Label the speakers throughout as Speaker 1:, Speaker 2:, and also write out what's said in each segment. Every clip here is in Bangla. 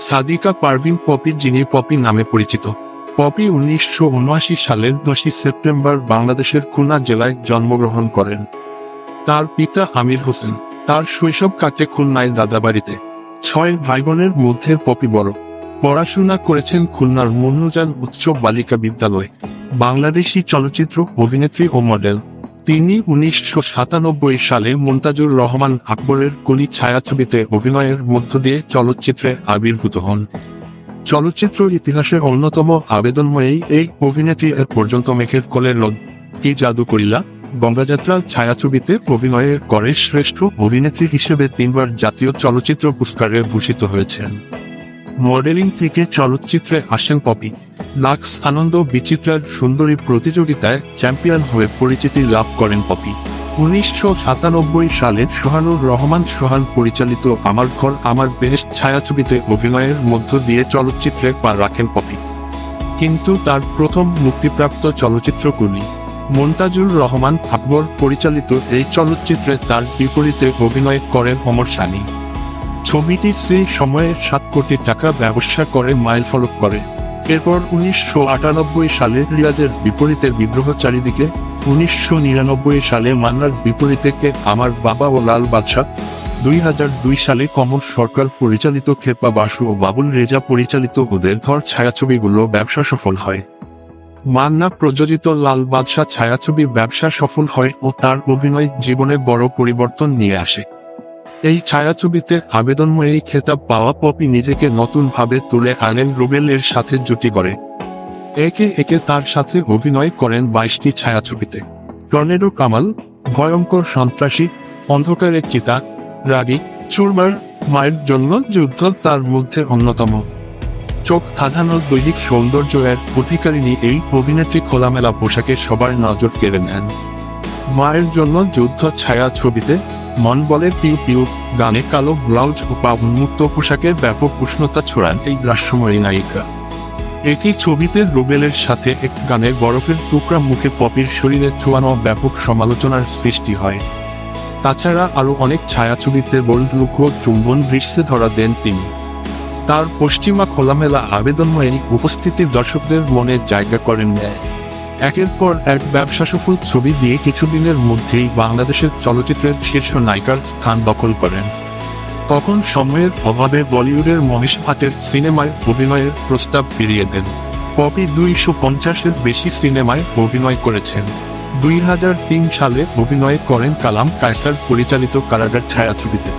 Speaker 1: সাদিকা পারভিন পপি, যিনি পপি নামে পরিচিত। পপি 1979 সালের 10 সেপ্টেম্বর বাংলাদেশের খুলনা জেলায় জন্মগ্রহণ করেন। তার পিতা আমির হোসেন। তার শৈশব কাটে খুলনায় দাদাবাড়িতে। 6 ভাইবোনের মধ্যে পপি বড়। পড়াশোনা করেছেন খুলনার মুন্নুজান উচ্চ বালিকা বিদ্যালয়ে। বাংলাদেশি চলচ্চিত্র অভিনেত্রী ও মডেল। তিনি 1997 সালে মুনতাজুর রহমান আকবরের কলি ছায়াছবিতে অভিনয়ের মধ্য দিয়ে চলচ্চিত্রে আবির্ভূত হন। চলচ্চিত্র ইতিহাসের অন্যতম আবেদনময়ী এই অভিনেত্রী এর পর্যন্ত মেঘের কোলে রোদ, কি জাদু করিলা, গঙ্গাযাত্রা ছায়াছবিতে অভিনয়ের করে শ্রেষ্ঠ অভিনেত্রী হিসেবে 3বার জাতীয় চলচ্চিত্র পুরস্কারে ভূষিত হয়েছেন। মডেলিং থেকে চলচ্চিত্রে আসেন পপি। লাক্স আনন্দ বিচিত্রার সুন্দরী প্রতিযোগিতায় চ্যাম্পিয়ন হয়ে পরিচিতি লাভ করেন পপি। 1997 সালে সোহানুর রহমান সোহান পরিচালিত আমার ঘর আমার বেহেশত ছায়াছবিতে অভিনয়ের মধ্য দিয়ে চলচ্চিত্রে পা রাখেন পপি। কিন্তু তার প্রথম মুক্তিপ্রাপ্ত চলচ্চিত্র কুলি। মুনতাজুর রহমান আকবর পরিচালিত এই চলচ্চিত্রে তার বিপরীতে অভিনয় করেন অমর সানি। ছবিটি সেই সময়ে 7 কোটি টাকা ব্যবসা করে মাইলফলক করে। এরপর 1998 সালে রিয়াজের বিপরীতে বিদ্রোহ চারিদিকে, 1999 সালে মান্নার বিপরীতে কে আমার বাবা ও লাল বাদশা, 2002 সালে কমল সরকার পরিচালিত খেপা বাসু ও বাবুল রেজা পরিচালিত ওদের ঘর ছায়াছবিগুলো ব্যবসা সফল হয়। মান্না প্রযোজিত লাল বাদশা ছায়াছবি ব্যবসা সফল হয় ও তার অভিনয় জীবনে বড় পরিবর্তন নিয়ে আসে। এই ছায়াছবিতে আবেদনময়ী খেতাব পাওয়া পপি নিজেকে নতুনভাবে তুলে আনেন রুবেলের সাথে জুটি করে। একে একে তার সাথে অভিনয় করেন 22টি ছায়াছবিতে। টর্নেডো কামাল, ভয়ঙ্কর সন্ত্রাসী, অন্ধকারের চিতা, রাগী, চুরমার, মায়ের জন্য যুদ্ধ তার মধ্যে অন্যতম। চোখ ধাঁধানো দৈহিক সৌন্দর্য এর অধিকারিণী এই অভিনেত্রী খোলামেলা পোশাকে সবার নজর কেড়ে নেন। মায়ের জন্য যুদ্ধ ছায়াছবিতে মন বলে পিউ পিউ গানে কালো ব্লাউজ ও পা উন্মুক্ত পোশাকের ব্যাপক উষ্ণতা ছড়ান এই লাস্যময়ী নায়িকা। একই ছবিতে রুবেলের সাথে এক গানে বরফের টুকরা মুখে পপির শরীরে ছোঁয়ানো ব্যাপক সমালোচনার সৃষ্টি হয়। তাছাড়া আরও অনেক ছায়াছবিতে বোল্ড লুক ও চুম্বন দৃশ্যে ধরা দেন তিনি। তার পশ্চিমা খোলামেলা আবেদনময়ী উপস্থিতির দর্শকদের মনে জায়গা করেন নেয়। একের পর এক ব্যবসাসফল ছবি দিয়ে কিছুদিনের মধ্যেই বাংলাদেশের চলচ্চিত্রের শীর্ষ নায়িকার স্থান দখল করেন। তখন সময়ের অভাবে বলিউডের মহেশ ভাটের সিনেমায় অভিনয়ের প্রস্তাব ফিরিয়ে দেন। পপি 250-এর বেশি সিনেমায় অভিনয় করেছেন। 2003 সালে অভিনয় করেন কালাম কায়সার পরিচালিত কারাগার ছায়াছবিতে।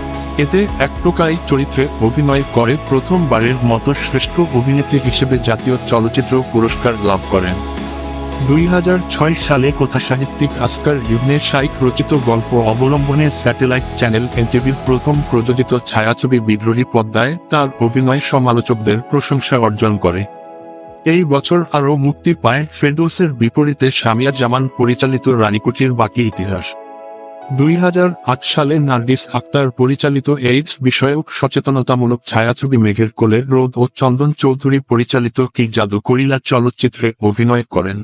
Speaker 1: এতে এক প্রকারই চরিত্রে অভিনয় করে প্রথমবারের মতো শ্রেষ্ঠ অভিনেত্রী হিসেবে জাতীয় চলচ্চিত্র পুরস্কার লাভ করেন। 2006 সালে কথাসাহিত্যিক আসকার ইবনে শাইখ রচিত গল্প অবলম্বনে স্যাটেলাইট চ্যানেল এনটিভির প্রথম প্রযোজিত ছায়াছবি বিদ্রোহী পদ্মায় তার অভিনয় সমালোচকদের প্রশংসা অর্জন করে। এই বছর আরও মুক্তি পায় ফেরদৌসের বিপরীতে সামিয়া জামান পরিচালিত রানীকুঠির বাকি ইতিহাস। 2008 সালে নার্গিস আক্তার পরিচালিত এইডস বিষয়ক সচেতনতামূলক ছায়াছবি মেঘের কোলে রোদ ও চন্দন চৌধুরী পরিচালিত কি জাদু করিলা চলচ্চিত্রে অভিনয় করেন।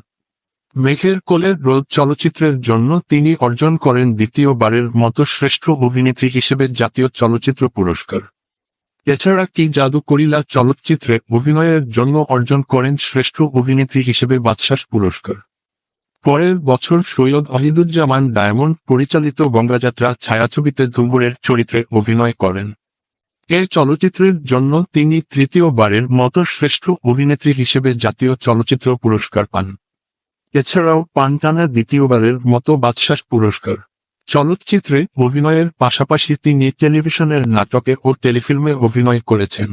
Speaker 1: মেঘের কোলে রোদ চলচ্চিত্রের জন্য তিনি অর্জন করেন দ্বিতীয়বারের মতো শ্রেষ্ঠ অভিনেত্রী হিসেবে জাতীয় চলচ্চিত্র পুরস্কার। এছাড়া কি জাদু করিলা চলচ্চিত্রে অভিনয়ের জন্য অর্জন করেন শ্রেষ্ঠ অভিনেত্রী হিসেবে বাদশাহ পুরস্কার। পরের বছর সৈয়দ অহিদুজ্জামান ডায়মন্ড পরিচালিত গঙ্গাযাত্রা ছায়াছবিতে ধুম্বুরের চরিত্রে অভিনয় করেন। এই চলচ্চিত্রের জন্য তিনি তৃতীয়বারের মতো শ্রেষ্ঠ অভিনেত্রী হিসেবে জাতীয় চলচ্চিত্র পুরস্কার পান। এছাড়াও পান টানা দ্বিতীয়বারের মতো বাদশাহ পুরস্কার। চলচ্চিত্রে অভিনয়ের পাশাপাশি তিনি টেলিভিশনের নাটকে ও টেলিফিল্মে অভিনয় করেছেন।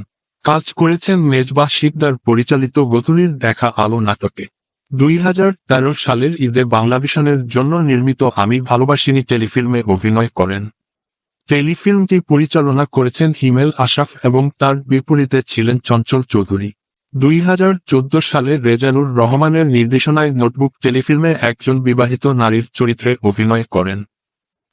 Speaker 1: কাজ করেছেন মেজবাহ শিকদার পরিচালিত গতুলির দেখা আলো নাটকে। 2013 সালের ঈদে বাংলাভিশনের জন্য নির্মিত আমি ভালোবাসিনি টেলিফিল্মে অভিনয় করেন। টেলিফিল্মটি পরিচালনা করেছেন হিমেল আশরাফ এবং তার বিপরীতে ছিলেন চঞ্চল চৌধুরী। 2014 সালে রেজানুর রহমানের নির্দেশনায় নোটবুক টেলিফিল্মে একজন বিবাহিত নারীর চরিত্রে অভিনয় করেন।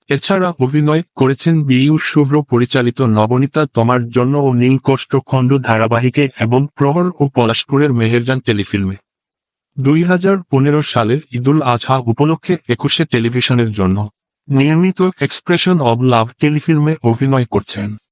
Speaker 1: এছাড়া অভিনয় করেছেন বিইউ শুভ্র পরিচালিত নবনীতা তোমার জন্য ও নীলকষ্ট খণ্ড ধারাবাহিকে এবং প্রহর ও পলাশপুরের মেহেরজান টেলিফিল্মে। 2015 সালের ঈদুল আজহা উপলক্ষে 21 টেলিভিশনের জন্য নির্মিত এক্সপ্রেশন অব লাভ টেলিফিল্মে অভিনয় করছেন।